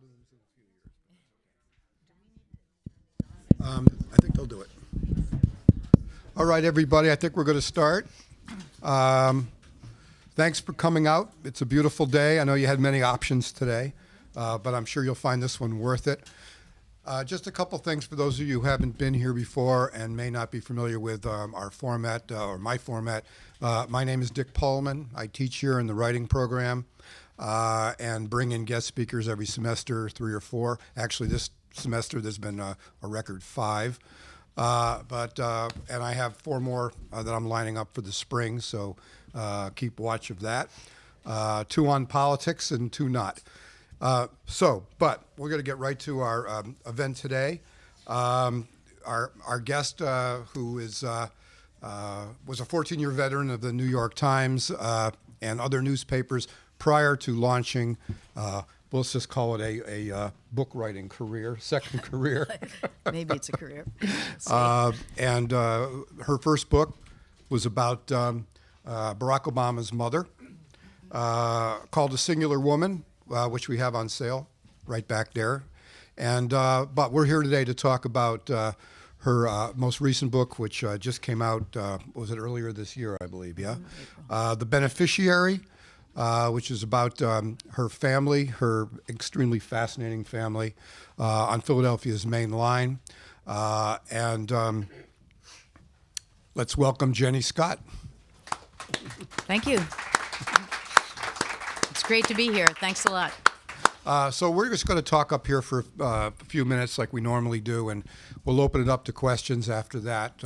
I think they'll do it. All right, everybody, I think we're going to start. Thanks for coming out. It's a beautiful day. I know you had many options today, but I'm sure you'll find this one worth it. Just a couple things for those of you who haven't been here before and may not be familiar with our format or my format. My name is Dick Polman. I teach here in the writing program and bring in guest speakers every semester, 3 or 4. Actually, this semester there's been a record 5. And I have 4 more that I'm lining up for the spring, so keep watch of that. 2 on politics and 2 not. But we're going to get right to our event today. Our guest, who is was a 14-year veteran of the New York Times and other newspapers prior to launching, let's just call it a book writing career, second career. Maybe it's a career. And her first book was about Barack Obama's mother, called A Singular Woman, which we have on sale right back there. And but we're here today to talk about her most recent book, which just came out, was it earlier this year, I believe, yeah? The Beneficiary, which is about her family, her extremely fascinating family on Philadelphia's main line. And let's welcome Janny Scott. Thank you. It's great to be here. Thanks a lot. So we're just going to talk up here for a few minutes like we normally do, and we'll open it up to questions after that.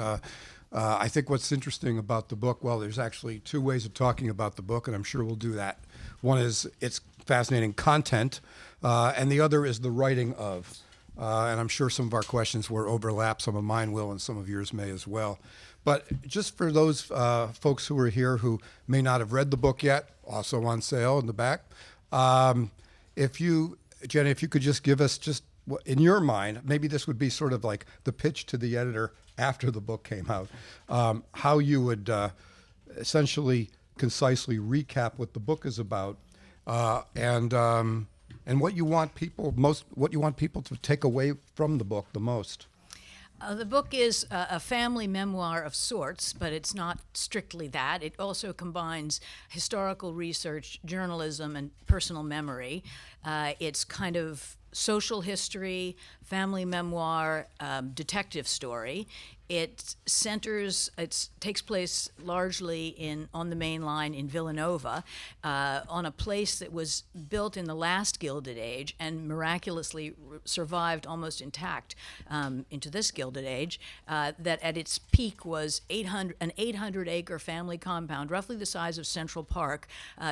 I think what's interesting about the book, well, there's actually 2 ways of talking about the book, and I'm sure we'll do that. One is its fascinating content, and the other is the writing of. And I'm sure some of our questions will overlap, some of mine will, and some of yours may as well. But just for those folks who are here who may not have read the book yet, also on sale in the back, Jenny, if you could just give us just, in your mind, maybe this would be sort of like the pitch to the editor after the book came out, how you would essentially concisely recap what the book is about, and what you want people to take away from the book the most. The book is a family memoir of sorts, but it's not strictly that. It also combines historical research, journalism, and personal memory. It's kind of social history, family memoir, detective story. It takes place largely on the main line in Villanova, on a place that was built in the last Gilded Age and miraculously survived almost intact into this Gilded Age, that at its peak was an 800-acre family compound, roughly the size of Central Park,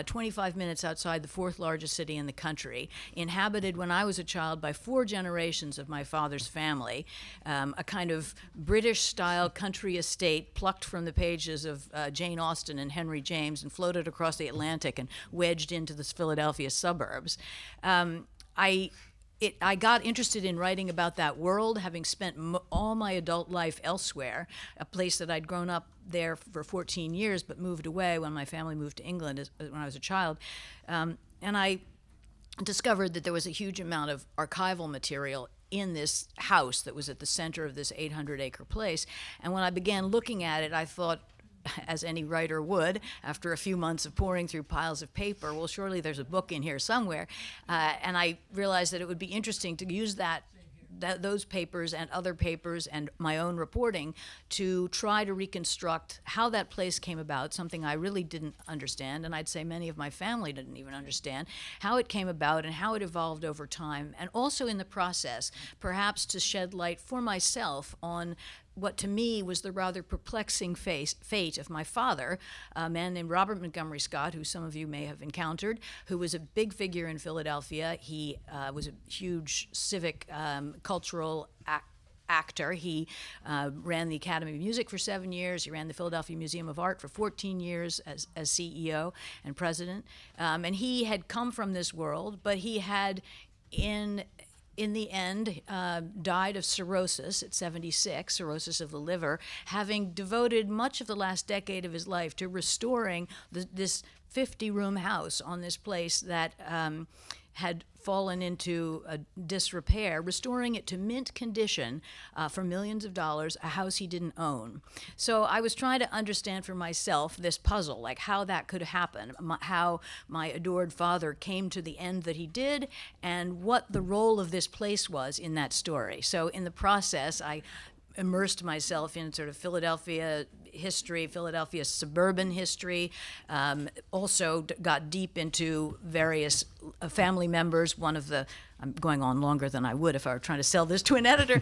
25 minutes outside the 4th largest city in the country, inhabited when I was a child by 4 generations of my father's family, a kind of British-style country estate plucked from the pages of Jane Austen and Henry James and floated across the Atlantic and wedged into the Philadelphia suburbs. I got interested in writing about that world, having spent all my adult life elsewhere, a place that I'd grown up there for 14 years but moved away when my family moved to England when I was a child. And I discovered that there was a huge amount of archival material in this house that was at the center of this 800-acre place. And when I began looking at it, I thought, as any writer would, after a few months of poring through piles of paper, well, surely there's a book in here somewhere. And I realized that it would be interesting to use those papers and other papers and my own reporting to try to reconstruct how that place came about, something I really didn't understand, and I'd say many of my family didn't even understand, how it came about and how it evolved over time, and also in the process, perhaps to shed light for myself on what to me was the rather perplexing fate of my father, a man named Robert Montgomery Scott, who some of you may have encountered, who was a big figure in Philadelphia. He was a huge civic, cultural actor. He ran the Academy of Music for 7 years. He ran the Philadelphia Museum of Art for 14 years as CEO and president. And he had come from this world, but he had, in the end, died of cirrhosis at 76, cirrhosis of the liver, having devoted much of the last decade of his life to restoring this 50-room house on this place that had fallen into disrepair, restoring it to mint condition for millions of dollars, a house he didn't own. So I was trying to understand for myself this puzzle, like how that could happen, how my adored father came to the end that he did, and what the role of this place was in that story. So in the process, I immersed myself in sort of Philadelphia history, Philadelphia suburban history, also got deep into various family members. I'm going on longer than I would if I were trying to sell this to an editor.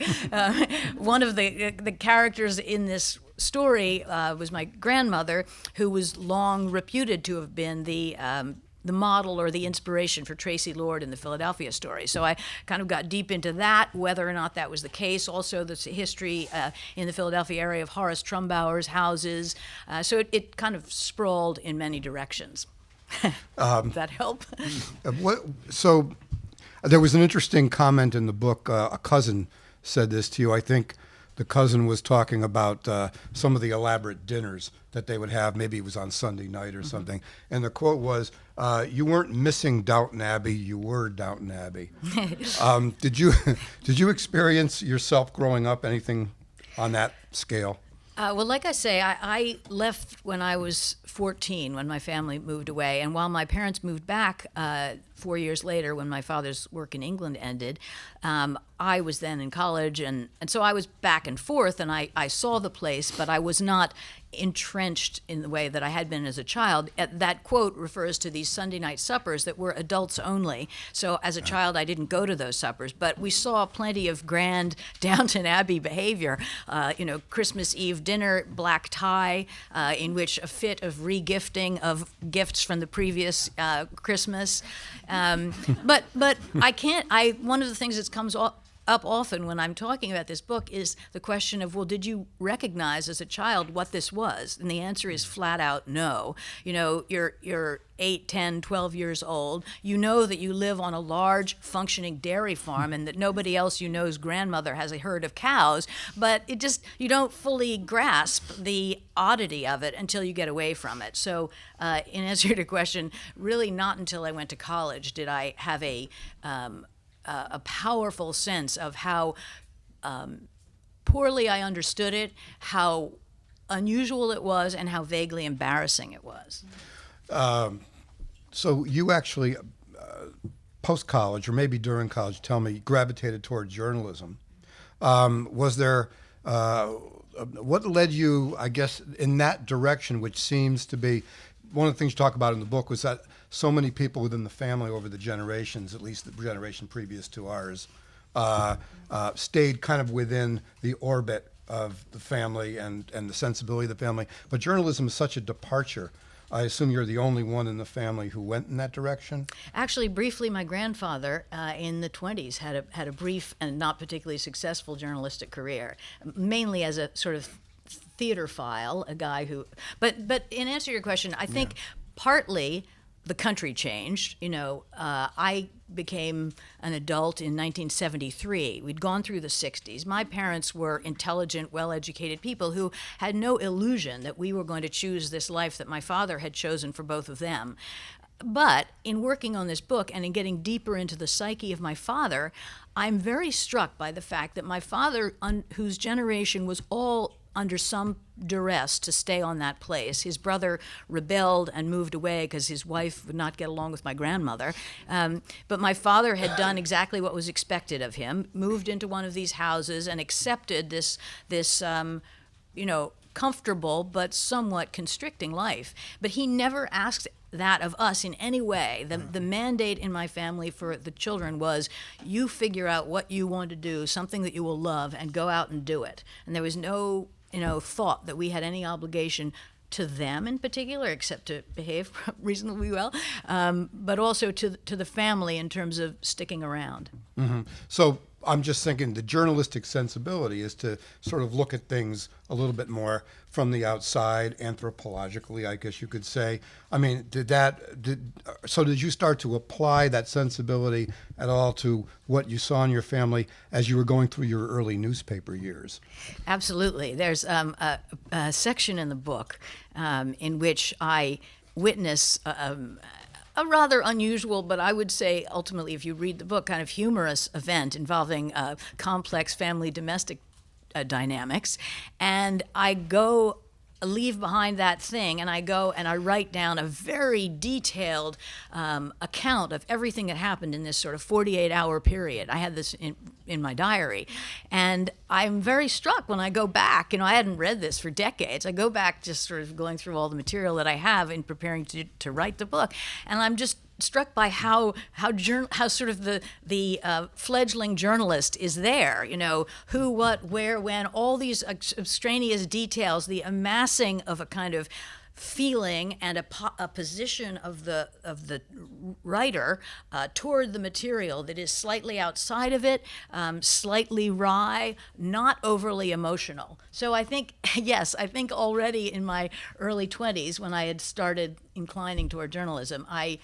One of the characters in this story was my grandmother, who was long reputed to have been the model or the inspiration for Tracy Lord in the Philadelphia story. So I kind of got deep into that, whether or not that was the case. Also, the history in the Philadelphia area of Horace Trumbauer's houses. So it kind of sprawled in many directions. Does that help? So there was an interesting comment in the book. A cousin said this to you. I think the cousin was talking about some of the elaborate dinners that they would have. Maybe it was on Sunday night or something. And the quote was, "You weren't missing Downton Abbey, you were Downton Abbey." Did you experience yourself growing up anything on that scale? Well, like I say, I left when I was 14, when my family moved away. And while my parents moved back 4 years later, when my father's work in England ended, I was then in college. And so I was back and forth, and I saw the place, but I was not entrenched in the way that I had been as a child. That quote refers to these Sunday night suppers that were adults only. So as a child, I didn't go to those suppers, but we saw plenty of grand Downton Abbey behavior. Christmas Eve dinner, black tie, in which a fit of regifting of gifts from the previous Christmas. But I can't. One of the things that comes up often when I'm talking about this book is the question of, well, did you recognize as a child what this was? And the answer is flat out no. You're 8, 10, 12 years old. You know that you live on a large functioning dairy farm and that nobody else you know's grandmother has a herd of cows, but you don't fully grasp the oddity of it until you get away from it. So in answer to your question, really not until I went to college did I have a powerful sense of how poorly I understood it, how unusual it was, and how vaguely embarrassing it was. So you actually, post-college, or maybe during college, tell me, gravitated toward journalism. Was there, what led you, I guess, in that direction, which seems to be, one of the things you talk about in the book was that so many people within the family over the generations, at least the generation previous to ours, stayed kind of within the orbit of the family and the sensibility of the family. But journalism is such a departure. I assume you're the only one in the family who went in that direction? Actually, briefly, my grandfather in the 20s had a brief and not particularly successful journalistic career, mainly as a sort of theaterphile, a guy who. But in answer to your question, I think partly the country changed. I became an adult in 1973. We'd gone through the 60s. My parents were intelligent, well-educated people who had no illusion that we were going to choose this life that my father had chosen for both of them. But in working on this book and in getting deeper into the psyche of my father, I'm very struck by the fact that my father, whose generation was all under some duress to stay on that place. His brother rebelled and moved away because his wife would not get along with my grandmother. But my father had done exactly what was expected of him, moved into one of these houses and accepted this comfortable but somewhat constricting life. But he never asked that of us in any way. The mandate in my family for the children was, you figure out what you want to do, something that you will love, and go out and do it. And there was no thought that we had any obligation to them in particular, except to behave reasonably well, but also to the family in terms of sticking around. Mm-hmm. So I'm just thinking the journalistic sensibility is to sort of look at things a little bit more from the outside, anthropologically, I guess you could say. I mean, did you start to apply that sensibility at all to what you saw in your family as you were going through your early newspaper years? Absolutely. There's a section in the book in which I witness a rather unusual, but I would say ultimately, if you read the book, kind of humorous event involving complex family domestic dynamics. And I leave behind that thing, and I go and I write down a very detailed account of everything that happened in this sort of 48-hour period. I had this in my diary, and I'm very struck when I go back. I hadn't read this for decades. I go back just sort of going through all the material that I have in preparing to write the book, and I'm just struck by how sort of the fledgling journalist is there, who, what, where, when, all these extraneous details, the amassing of a kind of feeling and a position of the writer toward the material that is slightly outside of it, slightly wry, not overly emotional. So I think, yes, I think already in my early 20s, when I had started inclining toward journalism, I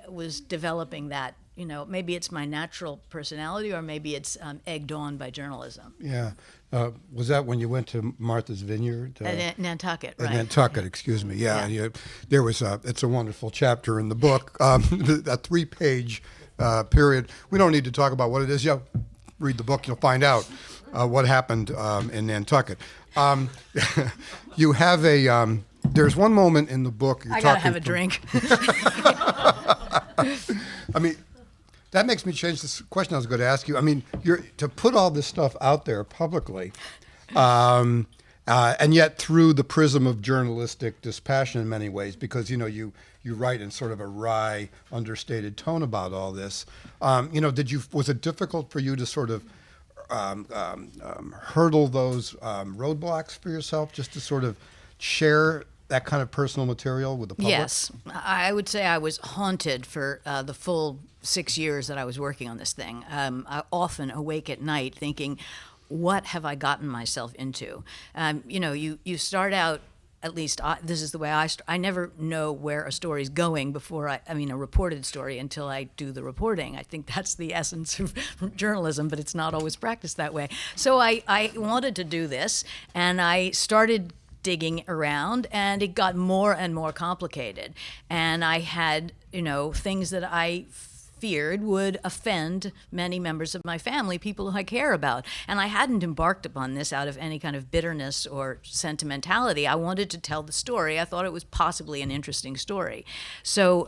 was developing that, maybe it's my natural personality, or maybe it's egged on by journalism. Yeah. Was that when you went to Martha's Vineyard? Nantucket, right. Nantucket, excuse me. Yeah. Yeah. It's a wonderful chapter in the book, a 3-page period. We don't need to talk about what it is. Read the book, you'll find out what happened in Nantucket. You have there's one moment in the book. I gotta have a drink. I mean, that makes me change this question I was going to ask you. I mean, to put all this stuff out there publicly, and yet through the prism of journalistic dispassion in many ways, because you write in sort of a wry, understated tone about all this. Was it difficult for you to sort of hurdle those roadblocks for yourself, just to sort of share that kind of personal material with the public? Yes. I would say I was haunted for the full 6 years that I was working on this thing. I often awake at night thinking, what have I gotten myself into? You start out, at least this is the way I never know where a story's going before a reported story, until I do the reporting. I think that's the essence of journalism, but it's not always practiced that way. So I wanted to do this, and I started digging around, and it got more and more complicated. And I had, things that I feared would offend many members of my family, people who I care about. And I hadn't embarked upon this out of any kind of bitterness or sentimentality. I wanted to tell the story. I thought it was possibly an interesting story. So,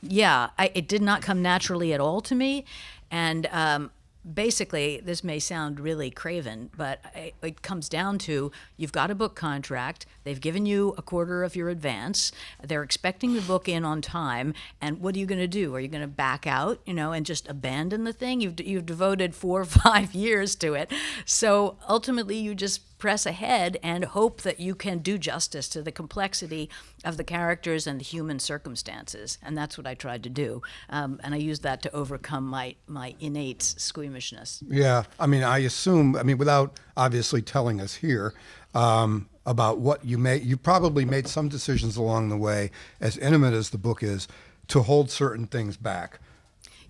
it did not come naturally at all to me. And basically, this may sound really craven, but it comes down to, you've got a book contract, they've given you a quarter of your advance, they're expecting the book in on time, and what are you going to do? Are you going to back out, and just abandon the thing? You've devoted 4 or 5 years to it. So ultimately, you just press ahead and hope that you can do justice to the complexity of the characters and the human circumstances. And that's what I tried to do. And I used that to overcome my innate squeamishness. Yeah. I assume, without obviously telling us here, about what you probably made some decisions along the way, as intimate as the book is, to hold certain things back.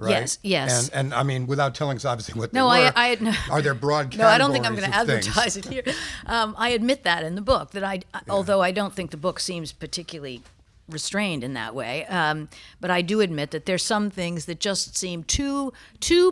Right? Yes. And without telling us obviously what they no, were, no. Are there broad categories? No, I don't think I'm going to of advertise things? it here. I admit that in the book, that although I don't think the book seems particularly restrained in that way, but I do admit that there's some things that just seem too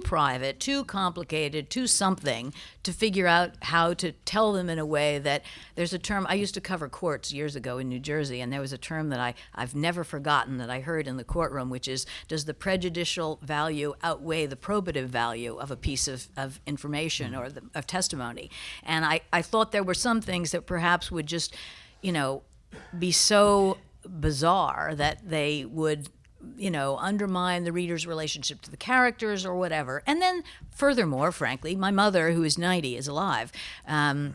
private, too complicated, too something to figure out how to tell them in a way that there's a term. I used to cover courts years ago in New Jersey, and there was a term that I've never forgotten that I heard in the courtroom, which is, does the prejudicial value outweigh the probative value of a piece of information or of testimony? And I thought there were some things that perhaps would just, be so bizarre that they would undermine the reader's relationship to the characters or whatever. And then furthermore, frankly, my mother, who is 90, is alive. And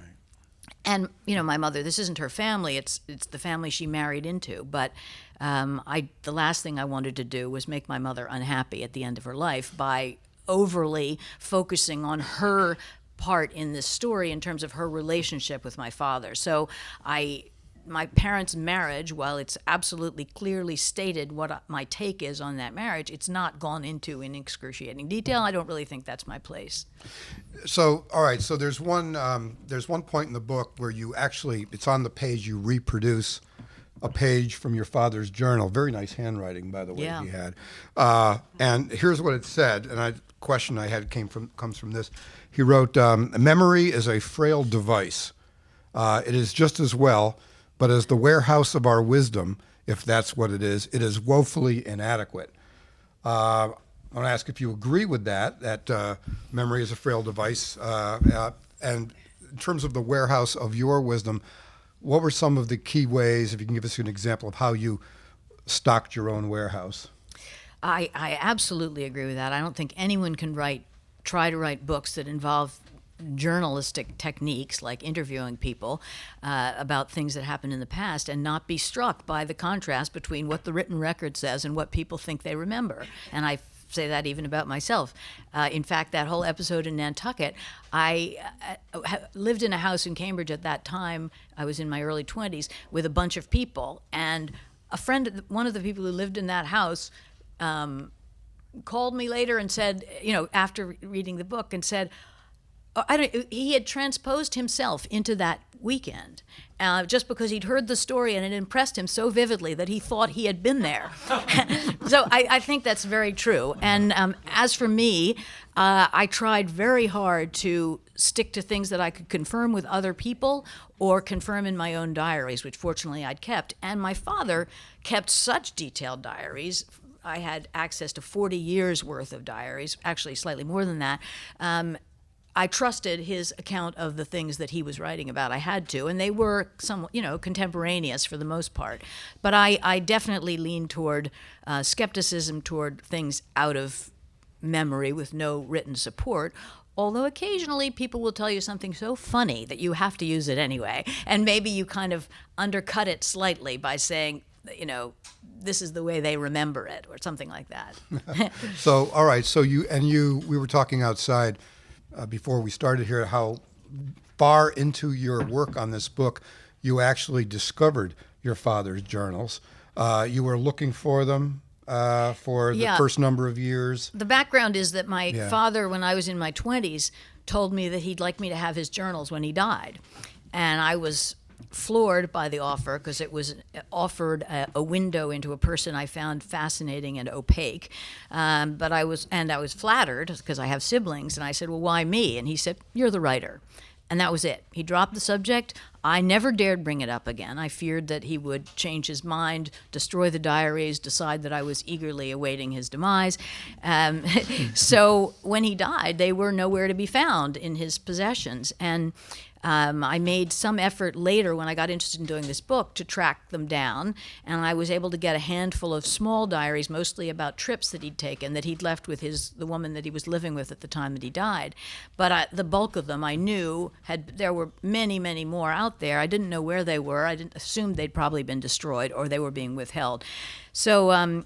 my mother, this isn't her family, it's the family she married into. But the last thing I wanted to do was make my mother unhappy at the end of her life by overly focusing on her part in this story in terms of her relationship with my father. So my parents' marriage, while it's absolutely clearly stated what my take is on that marriage, it's not gone into in excruciating detail. I don't really think that's my place. So, all right. So there's one point in the book where you actually, it's on the page, you reproduce a page from your father's journal. Very nice handwriting, by the way, Yeah. he had. And here's what it said, and a question I had comes from this. He wrote, memory is a frail device. It is just as well, but as the warehouse of our wisdom, if that's what it is woefully inadequate. I want to ask if you agree with that memory is a frail device. And in terms of the warehouse of your wisdom, what were some of the key ways, if you can give us an example of how you stocked your own warehouse? I absolutely agree with that. I don't think anyone can try to write books that involve journalistic techniques like interviewing people about things that happened in the past and not be struck by the contrast between what the written record says and what people think they remember. And I say that even about myself. In fact, that whole episode in Nantucket, I lived in a house in Cambridge at that time. I was in my early 20s with a bunch of people, and a friend, one of the people who lived in that house, called me later and said, after reading the book, and said, he had transposed himself into that weekend just because he'd heard the story and it impressed him so vividly that he thought he had been there. So I think that's very true. And as for me, I tried very hard to stick to things that I could confirm with other people or confirm in my own diaries, which fortunately I'd kept. And my father kept such detailed diaries. I had access to 40 years worth of diaries, actually slightly more than that. I trusted his account of the things that he was writing about. I had to, and they were somewhat, contemporaneous for the most part. But I definitely leaned toward skepticism toward things out of memory with no written support. Although occasionally people will tell you something so funny that you have to use it anyway, and maybe you kind of undercut it slightly by saying, this is the way they remember it, or something like that. So, all right. So we were talking outside before we started here, how far into your work on this book you actually discovered your father's journals. You were looking for them for the first number of years. The background is that my father, when I was in my 20s, told me that he'd like me to have his journals when he died. And I was floored by the offer because it was offered a window into a person I found fascinating and opaque. But I was flattered because I have siblings, and I said, well, why me? And he said, you're the writer. And that was it. He dropped the subject. I never dared bring it up again. I feared that he would change his mind, destroy the diaries, decide that I was eagerly awaiting his demise. So when he died, they were nowhere to be found in his possessions. And I made some effort later when I got interested in doing this book to track them down, and I was able to get a handful of small diaries, mostly about trips that he'd taken, that he'd left with the woman that he was living with at the time that he died. But the bulk of them I knew there were many, many more out there. I didn't know where they were. I didn't assume they'd probably been destroyed or they were being withheld. So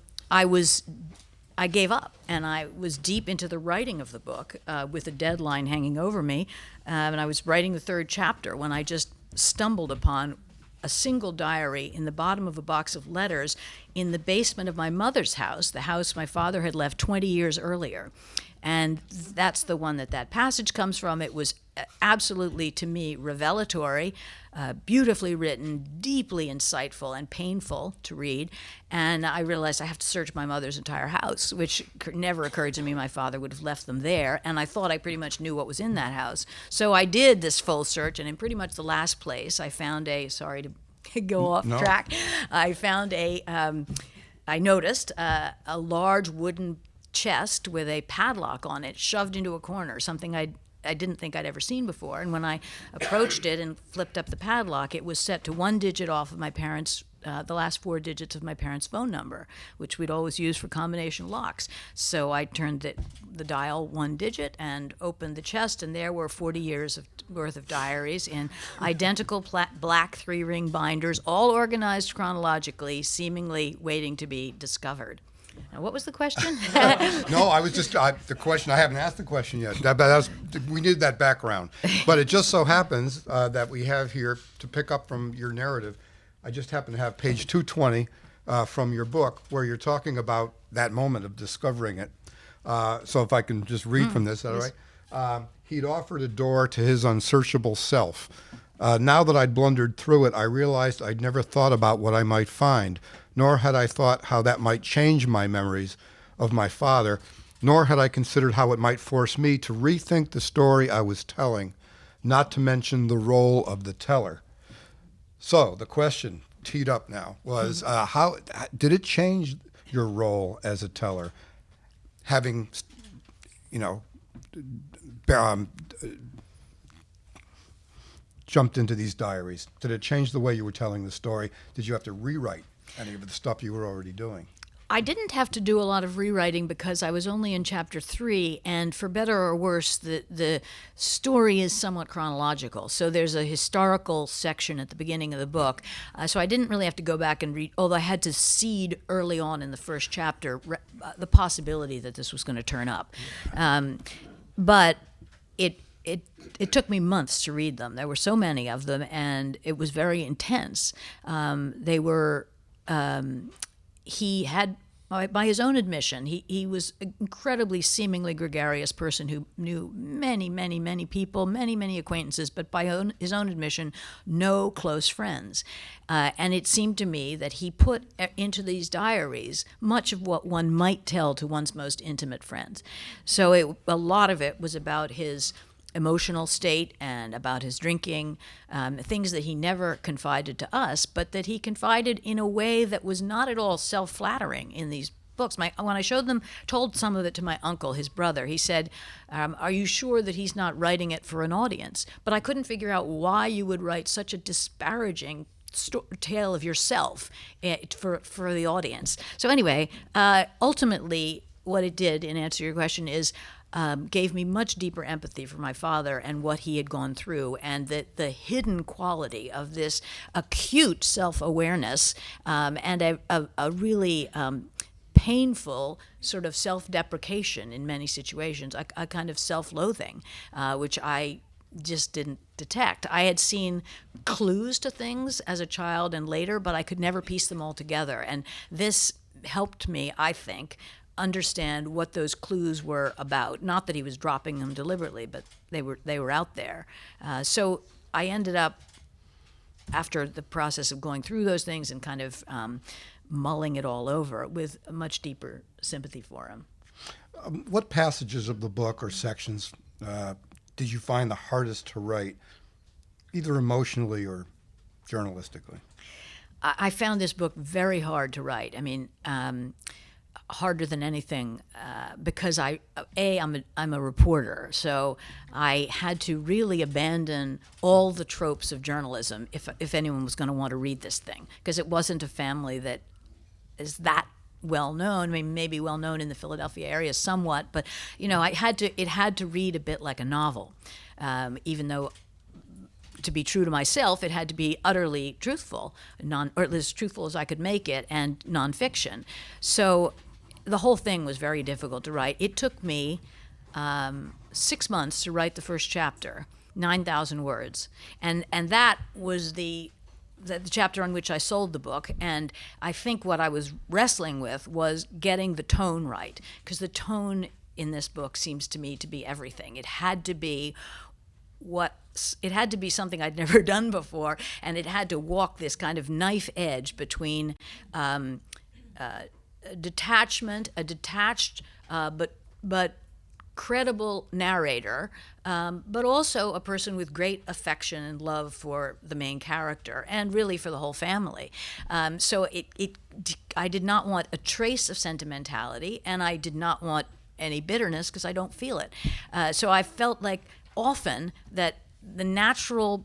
I gave up, and I was deep into the writing of the book with a deadline hanging over me, and I was writing the third chapter when I just stumbled upon a single diary in the bottom of a box of letters in the basement of my mother's house, the house my father had left 20 years earlier. And that's the one that passage comes from. It was absolutely, to me, revelatory, beautifully written, deeply insightful, and painful to read. And I realized I have to search my mother's entire house, which never occurred to me my father would have left them there. And I thought I pretty much knew what was in that house. So I did this full search, and in pretty much the last place, I found sorry to go off track, I found I noticed a large wooden chest with a padlock on it shoved into a corner, something I didn't think I'd ever seen before. And when I approached it and flipped up the padlock, it was set to one digit off of my parents' the last four digits of my parents' phone number, which we'd always use for combination locks. So I turned the dial one digit and opened the chest, and there were 40 years worth of diaries in identical black 3-ring binders, all organized chronologically, seemingly waiting to be discovered. Now, what was the question? No, I was just the question. I haven't asked the question yet. We needed that background, but it just so happens that we have here to pick up from your narrative. I just happen to have page 220 from your book where you're talking about that moment of discovering it. So if I can just read from this, is that all right? He'd offered a door to his unsearchable self. Now that I'd blundered through it, I realized I'd never thought about what I might find, nor had I thought how that might change my memories of my father, nor had I considered how it might force me to rethink the story I was telling, not to mention the role of the teller. So the question teed up now was, how did it change your role as a teller, having, jumped into these diaries? Did it change the way you were telling the story? Did you have to rewrite any of the stuff you were already doing? I didn't have to do a lot of rewriting because I was only in chapter 3, and for better or worse, the story is somewhat chronological. So there's a historical section at the beginning of the book. So I didn't really have to go back and read, although I had to seed early on in the first chapter the possibility that this was going to turn up. But it took me months to read them. There were so many of them, and it was very intense. They were... he had, by his own admission, he was an incredibly seemingly gregarious person who knew many, many, many people, many, many acquaintances, but by his own admission, no close friends. And it seemed to me that he put into these diaries much of what one might tell to one's most intimate friends. So a lot of it was about his emotional state and about his drinking, things that he never confided to us, but that he confided in a way that was not at all self-flattering in these books. When I told some of it to my uncle, his brother, he said, are you sure that he's not writing it for an audience? But I couldn't figure out why you would write such a disparaging tale of yourself for the audience. So anyway, ultimately, what it did, in answer to your question, is gave me much deeper empathy for my father and what he had gone through, and the hidden quality of this acute self-awareness and a really painful sort of self-deprecation in many situations, a kind of self-loathing, which I just didn't detect. I had seen clues to things as a child and later, but I could never piece them all together. And this helped me, I think, understand what those clues were about. Not that he was dropping them deliberately, but they were out there. So I ended up, after the process of going through those things and kind of mulling it all over, with a much deeper sympathy for him. What passages of the book or sections did you find the hardest to write, either emotionally or journalistically? I found this book very hard to write. I mean, harder than anything, because I'm a reporter, so I had to really abandon all the tropes of journalism if anyone was going to want to read this thing, because it wasn't a family that is that well known. I mean, maybe well known in the Philadelphia area somewhat, but it had to read a bit like a novel, even though, to be true to myself, it had to be utterly truthful, or as truthful as I could make it, and nonfiction. So the whole thing was very difficult to write. It took me 6 months to write the first chapter, 9,000 words, and that was the chapter on which I sold the book. And I think what I was wrestling with was getting the tone right, because the tone in this book seems to me to be everything. It had to be something I'd never done before, and it had to walk this kind of knife edge between detachment, a detached but credible narrator, but also a person with great affection and love for the main character and really for the whole family. So I did not want a trace of sentimentality, and I did not want any bitterness, because I don't feel it. So I felt like often that the natural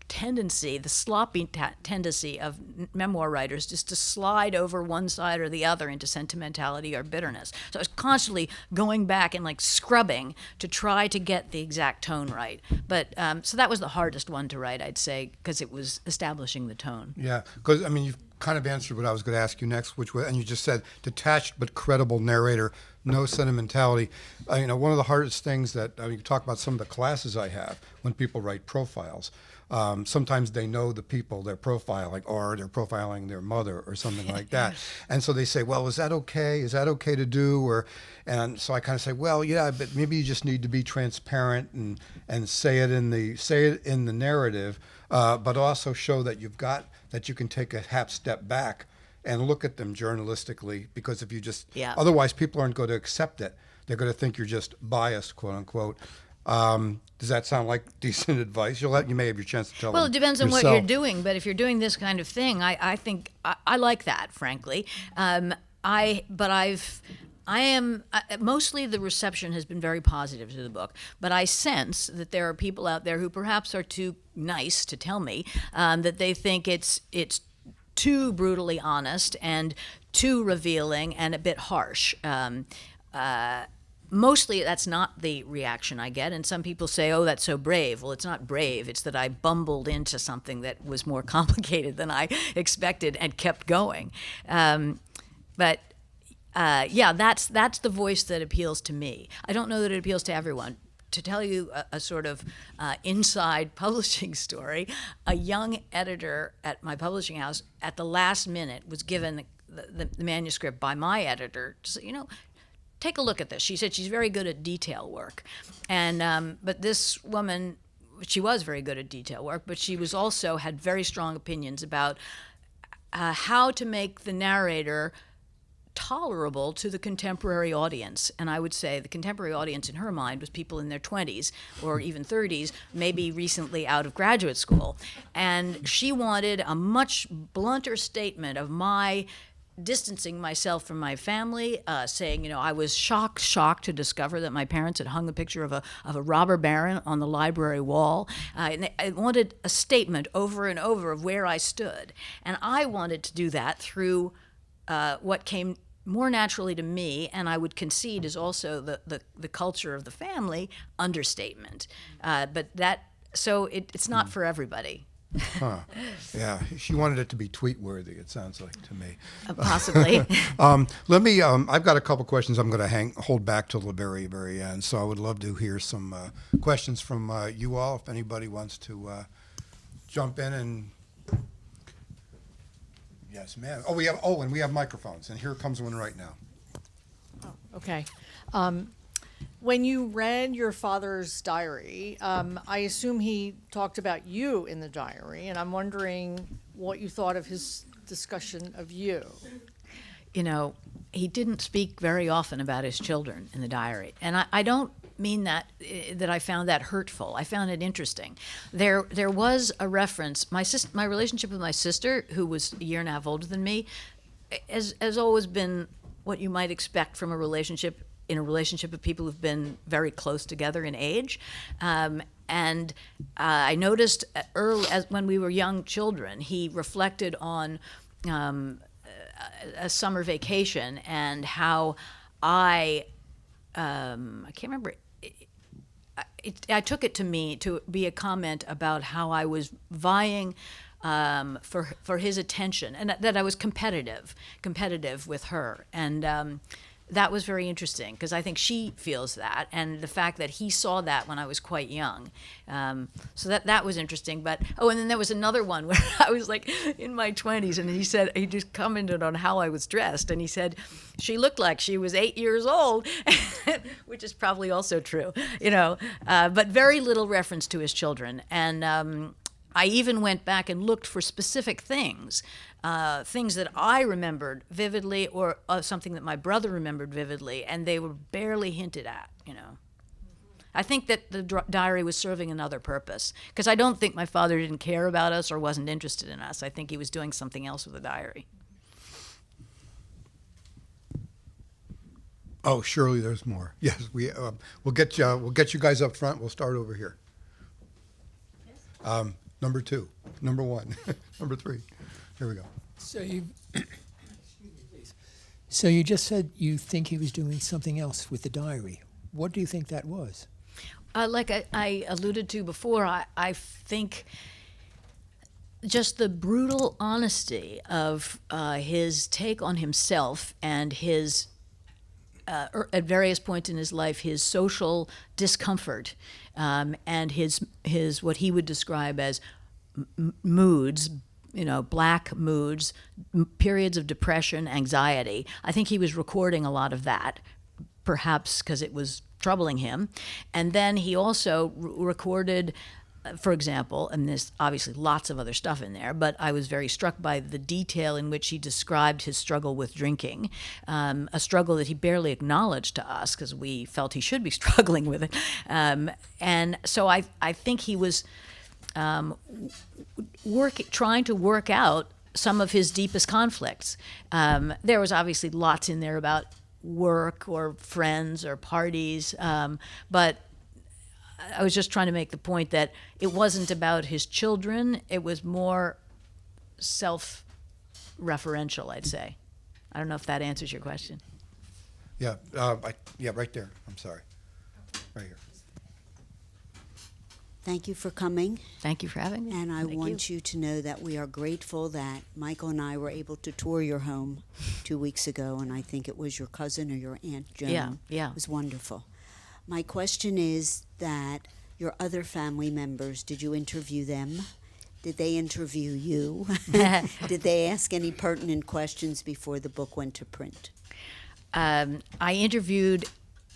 tendency, the sloppy tendency of memoir writers, is to slide over one side or the other into sentimentality or bitterness. So I was constantly going back and like scrubbing to try to get the exact tone right. But so that was the hardest one to write, I'd say, because it was establishing the tone. Yeah, because you've kind of answered what I was going to ask you next, which was, and you just said detached but credible narrator, no sentimentality. One of the hardest things that you talk about some of the classes I have when people write profiles. Sometimes they know the people they're profiling, or they're profiling their mother or something like that. And so they say, well, is that okay? Is that okay to do? And so I kind of say, well, yeah, but maybe you just need to be transparent and say it in the narrative, but also show that you can take a half step back and look at them journalistically, because if you just, otherwise people aren't going to accept it. They're going to think you're just biased, quote unquote. Does that sound like decent advice? You may have your chance to tell Well, them it depends on yourself. what you're doing, but if you're doing this kind of thing, I think I like that, frankly. Mostly the reception has been very positive to the book, but I sense that there are people out there who perhaps are too nice to tell me that they think it's too brutally honest and too revealing and a bit harsh. Mostly that's not the reaction I get, and some people say, oh, that's so brave. Well, it's not brave. It's that I bumbled into something that was more complicated than I expected and kept going. That's the voice that appeals to me. I don't know that it appeals to everyone. To tell you a sort of inside publishing story, a young editor at my publishing house at the last minute was given the manuscript by my editor to say, take a look at this. She said she's very good at detail work. And but this woman, she was very good at detail work, but she was also had very strong opinions about how to make the narrator tolerable to the contemporary audience. And I would say the contemporary audience in her mind was people in their 20s or even 30s, maybe recently out of graduate school. And she wanted a much blunter statement of my distancing myself from my family, saying, I was shocked to discover that my parents had hung a picture of a robber baron on the library wall. And I wanted a statement over and over of where I stood. And I wanted to do that through what came more naturally to me, and I would concede is also the culture of the family, understatement. It's not for everybody. Huh. Yeah, she wanted it to be tweet-worthy, it sounds like to me. Possibly. Let me, I've got a couple questions I'm going to hold back till the very, very end, so I would love to hear some questions from you all, if anybody wants to jump in and... Yes, ma'am. And we have microphones, and here comes one right now. Oh, okay. When you read your father's diary, I assume he talked about you in the diary, and I'm wondering what you thought of his discussion of you. He didn't speak very often about his children in the diary, and I don't mean that I found that hurtful. I found it interesting. There was a reference. My relationship with my sister, who was a year and a half older than me, has always been what you might expect from a relationship of people who've been very close together in age. And I noticed when we were young children, he reflected on a summer vacation and how I can't remember. I took it to be a comment about how I was vying for his attention, and that I was competitive with her, and that was very interesting because I think she feels that, and the fact that he saw that when I was quite young, so that was interesting. But and then there was another one where I was like in my 20s, and he just commented on how I was dressed, and he said she looked like she was 8 years old, which is probably also true, but very little reference to his children. And I even went back and looked for specific things that I remembered vividly, or something that my brother remembered vividly, and they were barely hinted at, I think that the diary was serving another purpose, because I don't think my father didn't care about us or wasn't interested in us. I think he was doing something else with the diary. Oh, surely there's more. Yes, we'll get you guys up front. We'll start over here. Number 2, number 1, number 3. Here we go. So you just said you think he was doing something else with the diary. What do you think that was? Like I alluded to before, I think just the brutal honesty of his take on himself and his, at various points in his life, his social discomfort, and his what he would describe as moods, black moods, periods of depression, anxiety. I think he was recording a lot of that, perhaps because it was troubling him. And then he also recorded, for example, and there's obviously lots of other stuff in there, but I was very struck by the detail in which he described his struggle with drinking, a struggle that he barely acknowledged to us because we felt he should be struggling with it. And so I think he was trying to work out some of his deepest conflicts. There was obviously lots in there about work or friends or parties, but I was just trying to make the point that it wasn't about his children. It was more self-referential, I'd say. I don't know if that answers your question. Yeah, right there. I'm sorry. Right here. Thank you for coming. Thank you for having me. And I want you to know that we are grateful that Michael and I were able to tour your home 2 weeks ago, and I think it was your cousin or your Aunt Joan. Yeah. It was wonderful. My question is that your other family members, did you interview them? Did they interview you? Did they ask any pertinent questions before the book went to print? I interviewed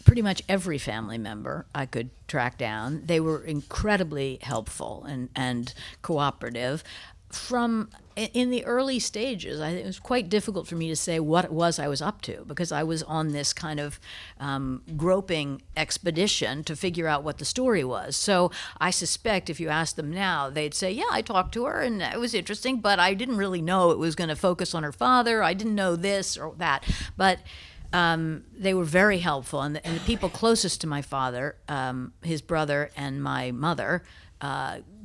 pretty much every family member I could track down. They were incredibly helpful and cooperative. In the early stages, it was quite difficult for me to say what it was I was up to because I was on this kind of groping expedition to figure out what the story was. So I suspect if you ask them now, they'd say, yeah, I talked to her and it was interesting, but I didn't really know it was going to focus on her father. I didn't know this or that. But they were very helpful. And the people closest to my father, his brother and my mother,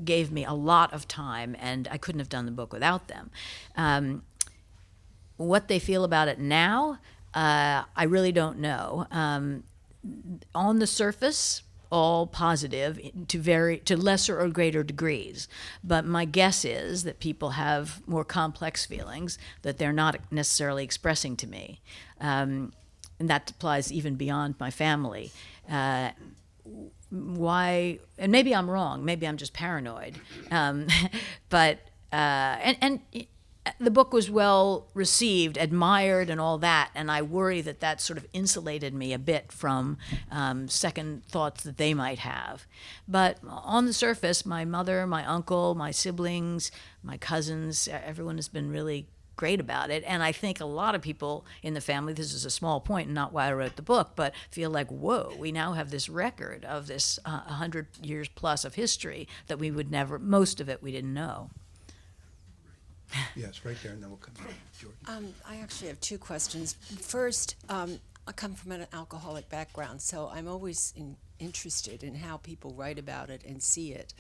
gave me a lot of time, and I couldn't have done the book without them. What they feel about it now, I really don't know. On the surface, all positive to lesser or greater degrees. But my guess is that people have more complex feelings that they're not necessarily expressing to me. And that applies even beyond my family. Why, and maybe I'm wrong, maybe I'm just paranoid, but the book was well received, admired, and all that, and I worry that sort of insulated me a bit from second thoughts that they might have. But on the surface, my mother, my uncle, my siblings, my cousins, everyone has been really great about it. And I think a lot of people in the family, this is a small point and not why I wrote the book, but feel like, whoa, we now have this record of this 100 years plus of history that we would never, most of it we didn't know. Yes, right there, and then we'll come to Jordan. I actually have two questions. First, I come from an alcoholic background, so I'm always interested in how people write about it and see it.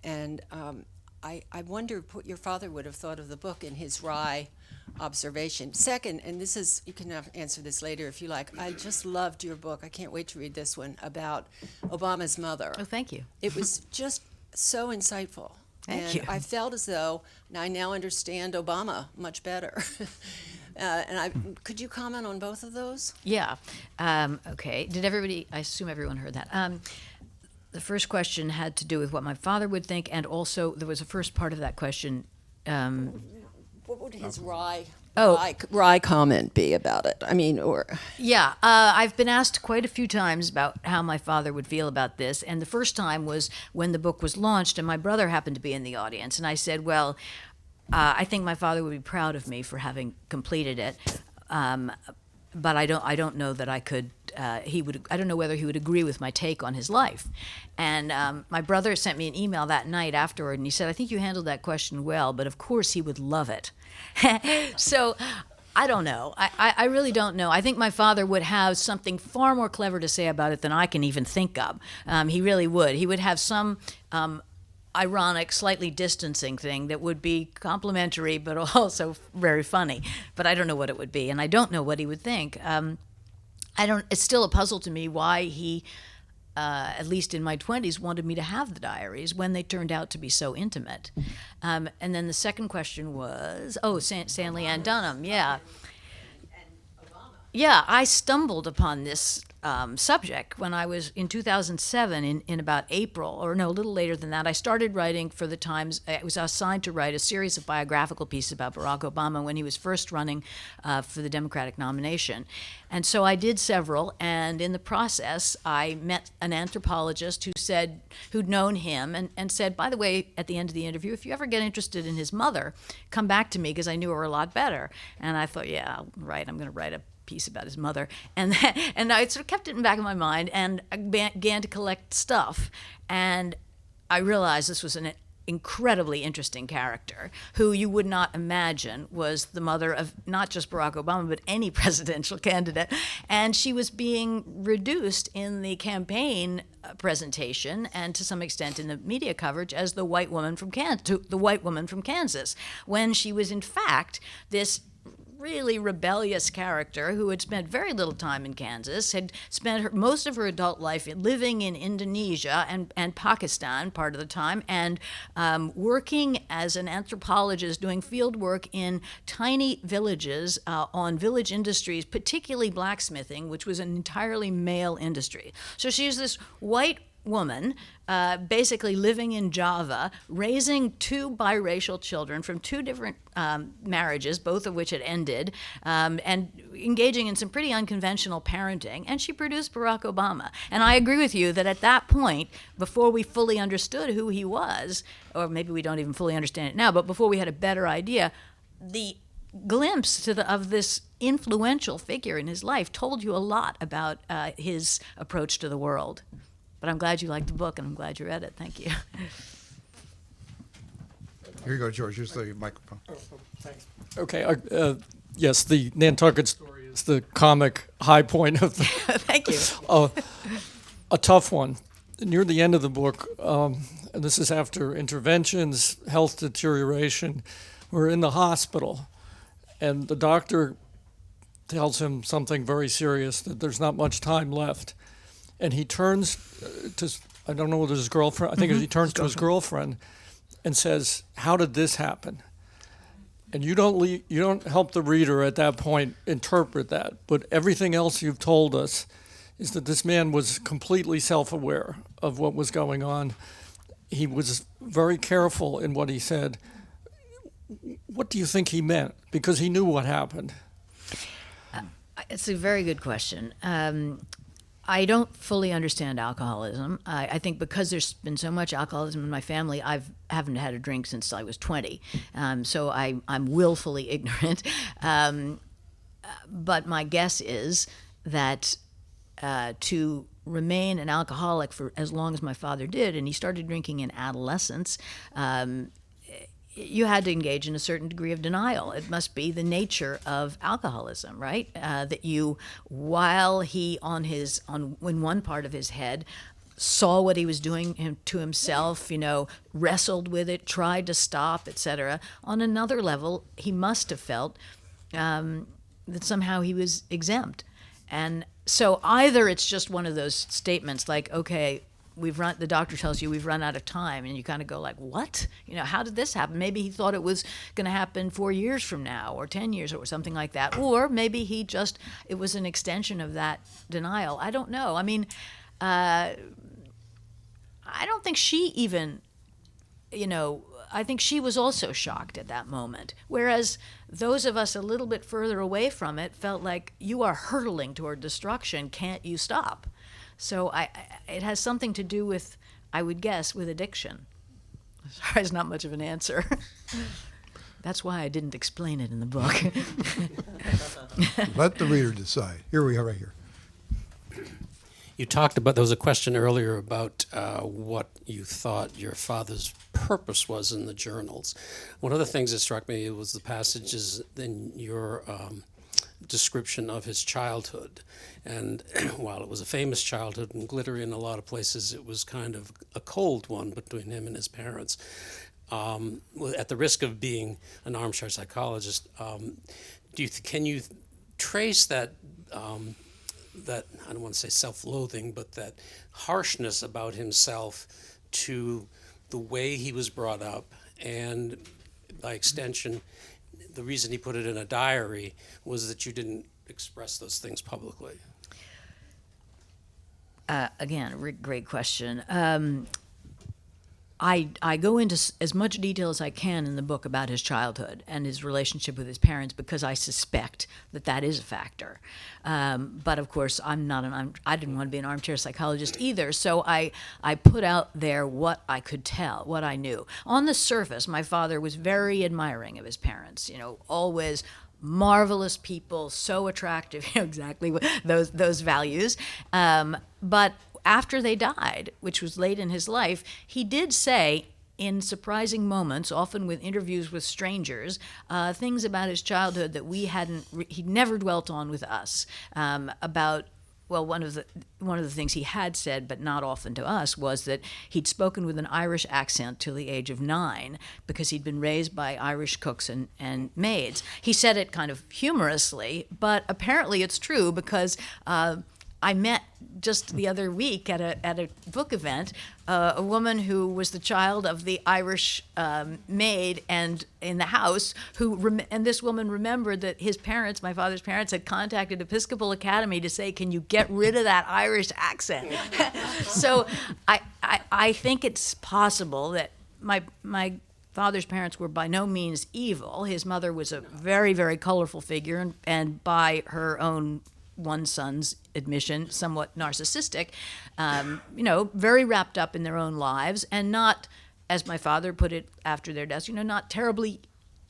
And I wonder what your father would have thought of the book in his wry observation. Second, and this is, you can answer this later if you like, I just loved your book. I can't wait to read this one about Obama's mother. Oh, thank you. It was just so insightful. Thank and you. I felt as though I now understand Obama much better. Could you comment on both of those? Yeah. Okay. I assume everyone heard that. The first question had to do with what my father would think, and also there was a first part of that question. What would his wry comment be about it? I mean, or... Yeah, I've been asked quite a few times about how my father would feel about this, and the first time was when the book was launched, and my brother happened to be in the audience, and I said, well, I think my father would be proud of me for having completed it, but I don't know that I could. I don't know whether he would agree with my take on his life. And my brother sent me an email that night afterward, and he said, I think you handled that question well, but of course he would love it. So I don't know. I really don't know. I think my father would have something far more clever to say about it than I can even think of. He really would. He would have some ironic, slightly distancing thing that would be complimentary but also very funny. But I don't know what it would be, and I don't know what he would think. It's still a puzzle to me why he, at least in my 20s, wanted me to have the diaries when they turned out to be so intimate. And then the second question was, Stanley Ann Dunham, yeah. Yeah, I stumbled upon this subject when I was in 2007, in about April, or no, a little later than that. I started writing for the Times. I was assigned to write a series of biographical pieces about Barack Obama when he was first running for the Democratic nomination. And so I did several, and in the process, I met an anthropologist who'd known him and said, by the way, at the end of the interview, if you ever get interested in his mother, come back to me because I knew her a lot better. And I thought, yeah, right, I'm going to write a piece about his mother, and I sort of kept it in the back of my mind, and I began to collect stuff, and I realized this was an incredibly interesting character who you would not imagine was the mother of not just Barack Obama but any presidential candidate, and she was being reduced in the campaign presentation and to some extent in the media coverage as the white woman from Kansas, when she was in fact this really rebellious character who had spent very little time in Kansas, had spent most of her adult life living in Indonesia and Pakistan part of the time, and working as an anthropologist, doing field work in tiny villages on village industries, particularly blacksmithing, which was an entirely male industry. So she's this white woman, basically living in Java, raising two biracial children from two different marriages, both of which had ended, and engaging in some pretty unconventional parenting. And she produced Barack Obama. And I agree with you that at that point, before we fully understood who he was, or maybe we don't even fully understand it now, but before we had a better idea, the glimpse of this influential figure in his life told you a lot about his approach to the world. But I'm glad you liked the book, and I'm glad you read it. Thank you. Here you go, George. Here's the microphone. Thanks. Okay. Yes, the Nantucket story is the comic high point of the. Thank you. A tough one. Near the end of the book, and this is after interventions, health deterioration, we're in the hospital, and the doctor tells him something very serious, that there's not much time left. And he turns to, I don't know whether his girlfriend, I think he turns to his girlfriend and says, "How did this happen?" And you don't help the reader at that point interpret that, but everything else you've told us is that this man was completely self-aware of what was going on. He was very careful in what he said. What do you think he meant? Because he knew what happened. It's a very good question. I don't fully understand alcoholism. I think because there's been so much alcoholism in my family, I haven't had a drink since I was 20. So I'm willfully ignorant. But my guess is that to remain an alcoholic for as long as my father did, and he started drinking in adolescence, you had to engage in a certain degree of denial. It must be the nature of alcoholism, right? That you, while he in one part of his head, saw what he was doing to himself, wrestled with it, tried to stop, etc. On another level, he must have felt that somehow he was exempt. And so either it's just one of those statements like, okay, the doctor tells you we've run out of time, and you kind of go like, what? How did this happen? Maybe he thought it was going to happen 4 years from now or 10 years or something like that. Or maybe it was an extension of that denial. I don't know. I mean, I don't think she even, I think she was also shocked at that moment. Whereas those of us a little bit further away from it felt like, you are hurtling toward destruction. Can't you stop? So it has something to do with, I would guess, with addiction. Sorry, it's not much of an answer. That's why I didn't explain it in the book. Let the reader decide. Here we are, right here. You talked about, there was a question earlier about what you thought your father's purpose was in the journals. One of the things that struck me was the passages in your description of his childhood. And while it was a famous childhood and glittery in a lot of places, it was kind of a cold one between him and his parents. At the risk of being an armchair psychologist, can you trace that, that, I don't want to say self-loathing, but that harshness about himself to the way he was brought up, and by extension, the reason he put it in a diary was that you didn't express those things publicly? Again, great question. I go into as much detail as I can in the book about his childhood and his relationship with his parents because I suspect that is a factor. But of course, I didn't want to be an armchair psychologist either, so I put out there what I could tell, what I knew. On the surface, my father was very admiring of his parents, always marvelous people, so attractive, exactly those values. But after they died, which was late in his life, he did say, in surprising moments, often with interviews with strangers, things about his childhood that he'd never dwelt on with us. One of the things he had said, but not often to us, was that he'd spoken with an Irish accent till the age of 9 because he'd been raised by Irish cooks and maids. He said it kind of humorously, but apparently it's true because I met just the other week at a book event a woman who was the child of the Irish maid and in the house and this woman remembered that his parents, my father's parents, had contacted Episcopal Academy to say, can you get rid of that Irish accent? So I think it's possible that my father's parents were by no means evil. His mother was a very, very colorful figure and by her own one son's admission, somewhat narcissistic, very wrapped up in their own lives and not, as my father put it after their deaths, not terribly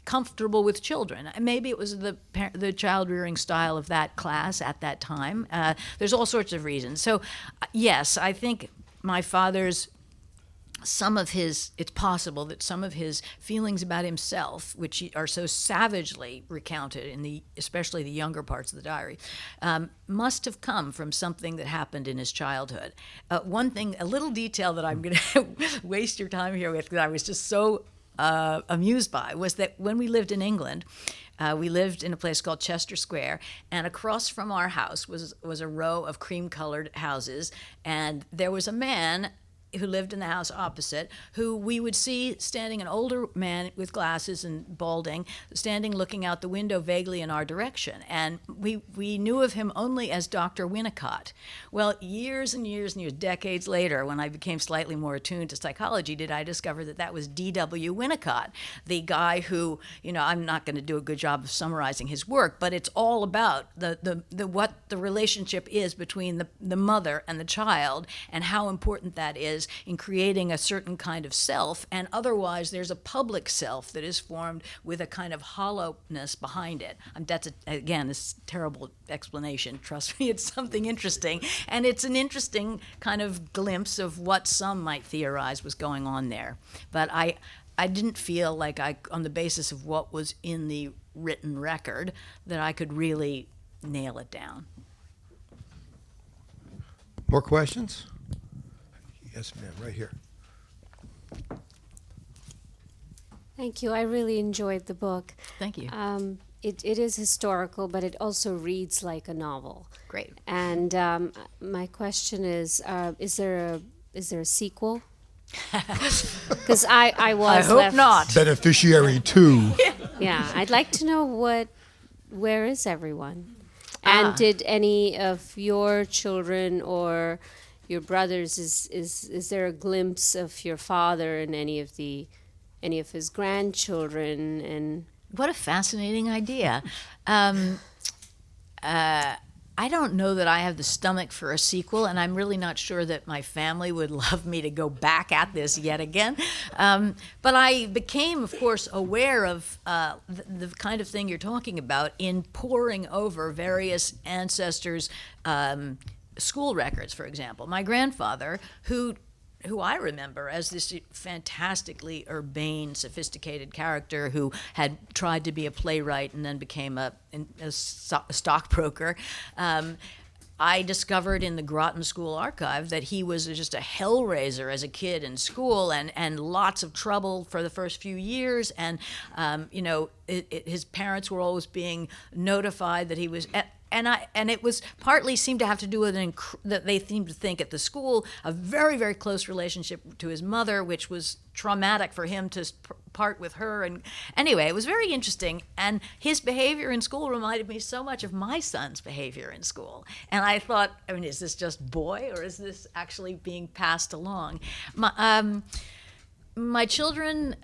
comfortable with children. Maybe it was the child rearing style of that class at that time. There's all sorts of reasons. So, yes, I think my father's it's possible that some of his feelings about himself, which are so savagely recounted in especially the younger parts of the diary, must have come from something that happened in his childhood. One thing, a little detail that I'm going to waste your time here with, that I was just so amused by, was that when we lived in England, we lived in a place called Chester Square, and across from our house was a row of cream-colored houses, and there was a man who lived in the house opposite, who we would see standing, an older man with glasses and balding, standing looking out the window vaguely in our direction. And we knew of him only as Dr. Winnicott. Well, years and years and years, decades later, when I became slightly more attuned to psychology, did I discover that was D.W. Winnicott, the guy who, I'm not going to do a good job of summarizing his work, but it's all about what the relationship is between the mother and the child and how important that is in creating a certain kind of self, and otherwise there's a public self that is formed with a kind of hollowness behind it. That's, again, this terrible explanation. Trust me, it's something interesting, and it's an interesting kind of glimpse of what some might theorize was going on there. But I didn't feel like on the basis of what was in the written record, that I could really nail it down. More questions? Yes, ma'am, right here. Thank you. I really enjoyed the book. Thank you. It is historical, but it also reads like a novel. Great. And my question is there a sequel? Because I was I hope left, not. Beneficiary 2. Yeah, I'd like to know where is everyone? And did any of your children or your brothers, is there a glimpse of your father and any of his grandchildren? And what a fascinating idea. I don't know that I have the stomach for a sequel, and I'm really not sure that my family would love me to go back at this yet again. But I became, of course, aware of the kind of thing you're talking about in poring over various ancestors' school records, for example. My grandfather, who I remember as this fantastically urbane, sophisticated character who had tried to be a playwright and then became a stockbroker. I discovered in the Groton School Archive that he was just a hellraiser as a kid in school and lots of trouble for the first few years. And, his parents were always being notified that he was and it was partly seemed to have to do with that they seemed to think at the school a very, very close relationship to his mother, which was traumatic for him to part with her. And anyway, it was very interesting. And his behavior in school reminded me so much of my son's behavior in school. And I thought, I mean, is this just boy, or is this actually being passed along? My children,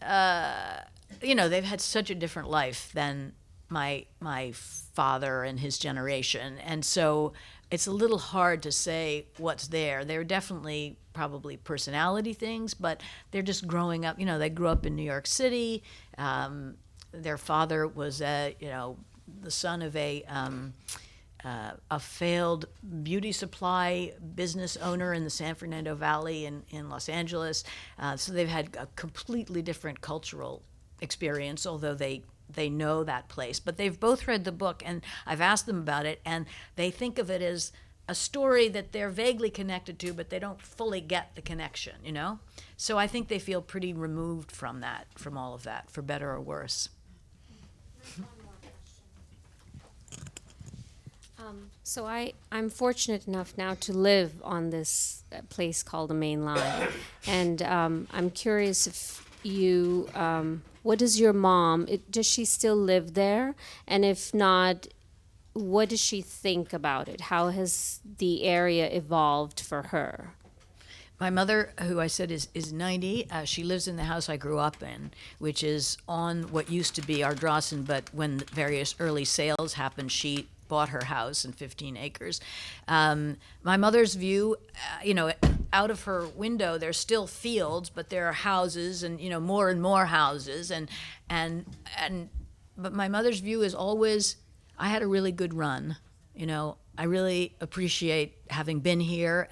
they've had such a different life than my father and his generation, and so it's a little hard to say what's there. They're definitely probably personality things, but they're just growing up. They grew up in New York City. Their father was the son of a failed beauty supply business owner in the San Fernando Valley in Los Angeles. So they've had a completely different cultural experience, although they know that place. But they've both read the book, and I've asked them about it, and they think of it as a story that they're vaguely connected to, but they don't fully get the connection, So I think they feel pretty removed from all of that, for better or worse. So I'm fortunate enough now to live on this place called the Main Line, and I'm curious if you, what does your mom, does she still live there? And if not, what does she think about it? How has the area evolved for her? My mother, who I said is 90, she lives in the house I grew up in, which is on what used to be Ardrossan, but when various early sales happened, she bought her house in 15 acres. My mother's view, out of her window, there's still fields, but there are houses and, more and more houses. But my mother's view is always, I had a really good run. I really appreciate having been here,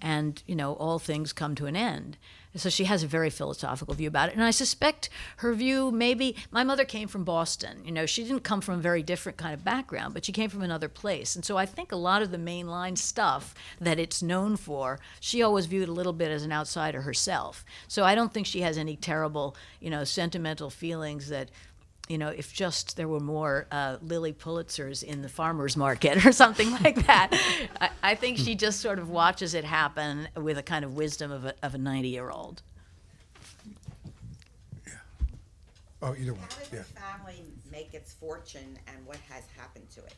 and, all things come to an end. So she has a very philosophical view about it. And I suspect her view, maybe, my mother came from Boston. She didn't come from a very different kind of background, but she came from another place. And so I think a lot of the mainline stuff that it's known for, she always viewed a little bit as an outsider herself. So I don't think she has any terrible, sentimental feelings that, if just there were more Lily Pulitzers in the farmer's market or something like that. I think she just sort of watches it happen with a kind of wisdom of a 90-year-old. Yeah. Oh, either one. How did the family make its fortune, and what has happened to it?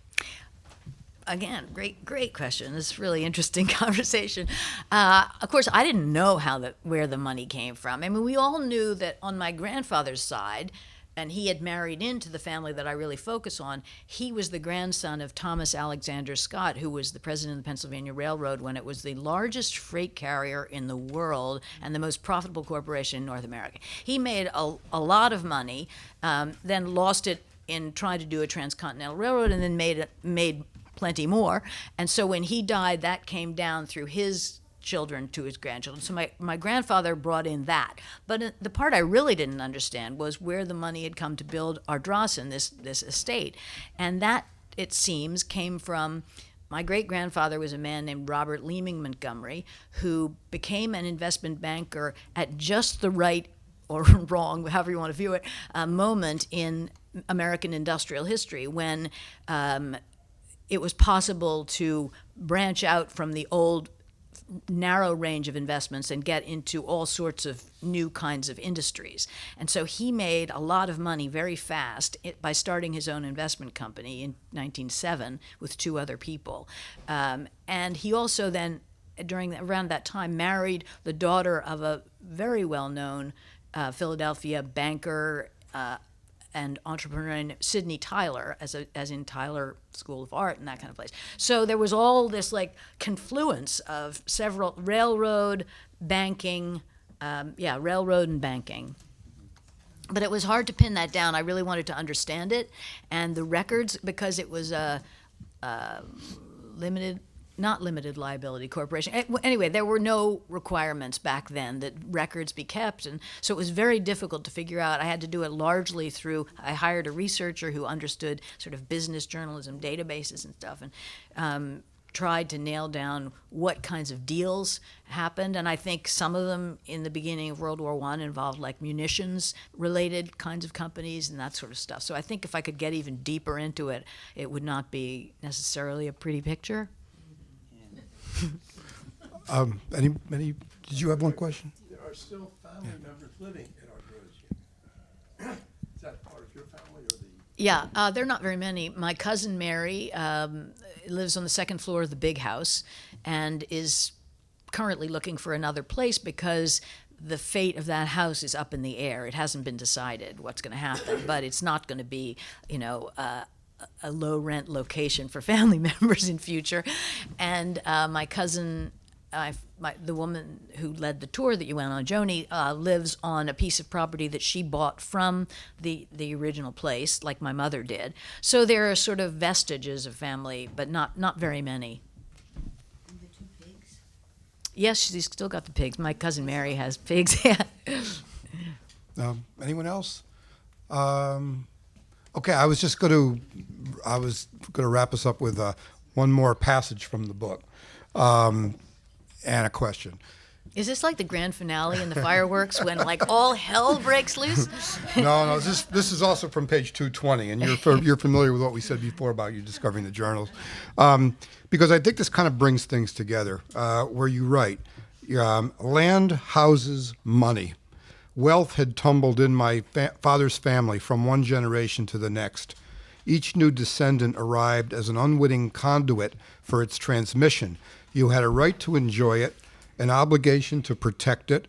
Again, great question. This is really interesting conversation. Of course, I didn't know where the money came from. I mean, we all knew that on my grandfather's side, and he had married into the family that I really focus on, he was the grandson of Thomas Alexander Scott, who was the president of the Pennsylvania Railroad when it was the largest freight carrier in the world and the most profitable corporation in North America. He made a lot of money, then lost it in trying to do a transcontinental railroad, and then made plenty more. And so when he died, that came down through his children to his grandchildren. So my grandfather brought in that. But the part I really didn't understand was where the money had come to build Ardrossan, this estate. And that, it seems, came from my great-grandfather was a man named Robert Leeming Montgomery, who became an investment banker at just the right, or wrong, however you want to view it, moment in American industrial history when it was possible to branch out from the old narrow range of investments and get into all sorts of new kinds of industries. And so he made a lot of money very fast by starting his own investment company in 1907 with two other people. And he also then, around that time, married the daughter of a very well-known Philadelphia banker and entrepreneur named Sidney Tyler, as in Tyler School of Art and that kind of place. So there was all this confluence of several railroad, banking, railroad and banking. But it was hard to pin that down. I really wanted to understand it, and the records, because it was a not limited liability corporation. Anyway, there were no requirements back then that records be kept, and so it was very difficult to figure out. I had to do it largely I hired a researcher who understood sort of business journalism databases and stuff, and tried to nail down what kinds of deals happened, and I think some of them in the beginning of World War I involved like munitions-related kinds of companies and that sort of stuff. So I think if I could get even deeper into it, it would not be necessarily a pretty picture. Did you have one question? There are still family members living at Ardrosian. Is that part of your family or the? Yeah, there are not very many. My cousin Mary lives on the second floor of the big house and is currently looking for another place because the fate of that house is up in the air. It hasn't been decided what's going to happen, but it's not going to be, a low rent location for family members in future. And my cousin, the woman who led the tour that you went on, Joni, lives on a piece of property that she bought from the original place, like my mother did. So there are sort of vestiges of family, but not very many. And the two pigs? Yes, she's still got the pigs. My cousin Mary has pigs. Yeah. Anyone else? Okay, I was going to wrap us up with one more passage from the book, and a question. Is this like the grand finale in the fireworks when like all hell breaks loose? No. This is also from page 220, and you're familiar with what we said before about you discovering the journals, because I think this kind of brings things together. Where you write, land, houses, money. Wealth had tumbled in my father's family from one generation to the next. Each new descendant arrived as an unwitting conduit for its transmission. You had a right to enjoy it, an obligation to protect it,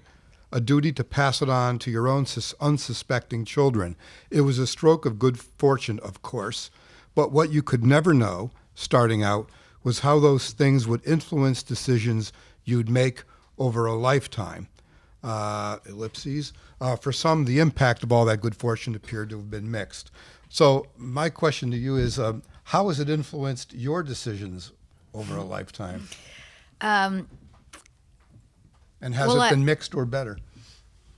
a duty to pass it on to your own unsuspecting children. It was a stroke of good fortune, of course, but what you could never know, starting out, was how those things would influence decisions you'd make over a lifetime. Ellipses. For some, the impact of all that good fortune appeared to have been mixed. So my question to you is, how has it influenced your decisions over a lifetime? And has it been mixed or better?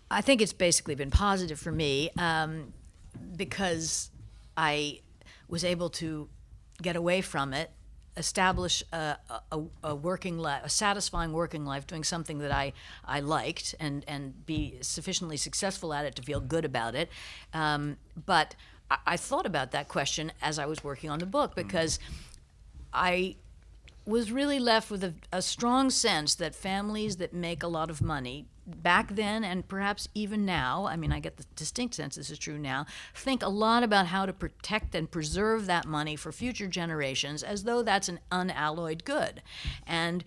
I think it's basically been positive for me because I was able to get away from it, establish a working life, a satisfying working life, doing something that I liked, and be sufficiently successful at it to feel good about it. But I thought about that question as I was working on the book, because I was really left with a strong sense that families that make a lot of money back then, and perhaps even now, I mean, I get the distinct sense this is true now, think a lot about how to protect and preserve that money for future generations as though that's an unalloyed good. And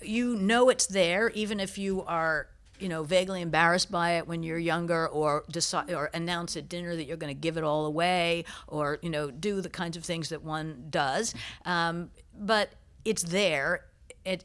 you know it's there, even if you are, vaguely embarrassed by it when you're younger, or decide or announce at dinner that you're going to give it all away, or, do the kinds of things that one does. But it's there.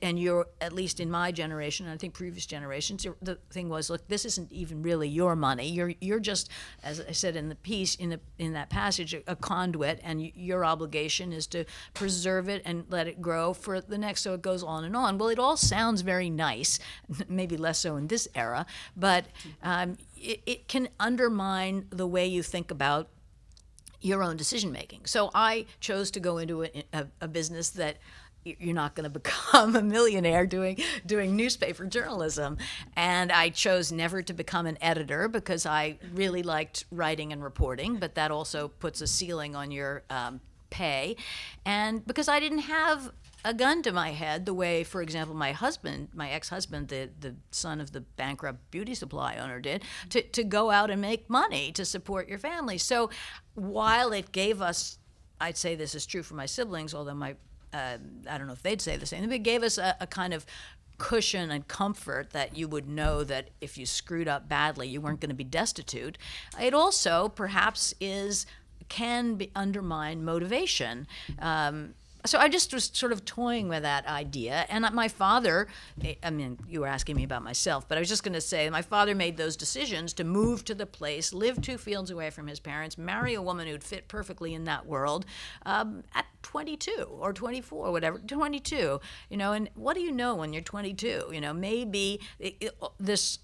And you're, at least in my generation, and I think previous generations, the thing was, look, this isn't even really your money. You're just, as I said in the piece, in that passage, a conduit, and your obligation is to preserve it and let it grow for the next, so it goes on and on. Well, it all sounds very nice, maybe less so in this era, but it can undermine the way you think about your own decision making. So I chose to go into a business that you're not going to become a millionaire doing newspaper journalism. And I chose never to become an editor because I really liked writing and reporting, but that also puts a ceiling on your pay. And because I didn't have a gun to my head the way, for example, my ex-husband, the son of the bankrupt beauty supply owner did, to go out and make money to support your family. So while it gave us, I'd say this is true for my siblings, although I don't know if they'd say the same. It gave us a kind of cushion and comfort that you would know that if you screwed up badly, you weren't going to be destitute. It also perhaps can undermine motivation. So I just was sort of toying with that idea. And my father, I mean, you were asking me about myself, but I was just going to say my father made those decisions to move to the place, live 2 fields away from his parents, marry a woman who'd fit perfectly in that world, at 22 or 24 or whatever, 22, and what do you know when you're 22? Maybe this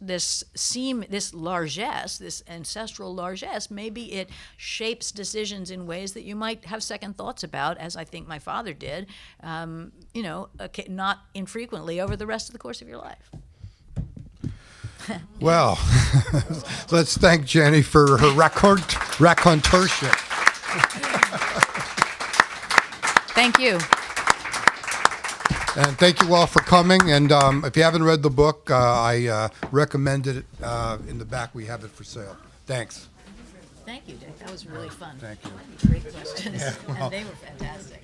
largesse, this ancestral largesse, maybe it shapes decisions in ways that you might have second thoughts about, as I think my father did, not infrequently over the rest of the course of your life. Well, let's thank Janny for her raconteurship. Thank you. And thank you all for coming. And if you haven't read the book, I recommend it. In the back, we have it for sale. Thanks. Thank you, Dick. That was really fun. Thank you. Great questions. Yeah, well. And they were fantastic.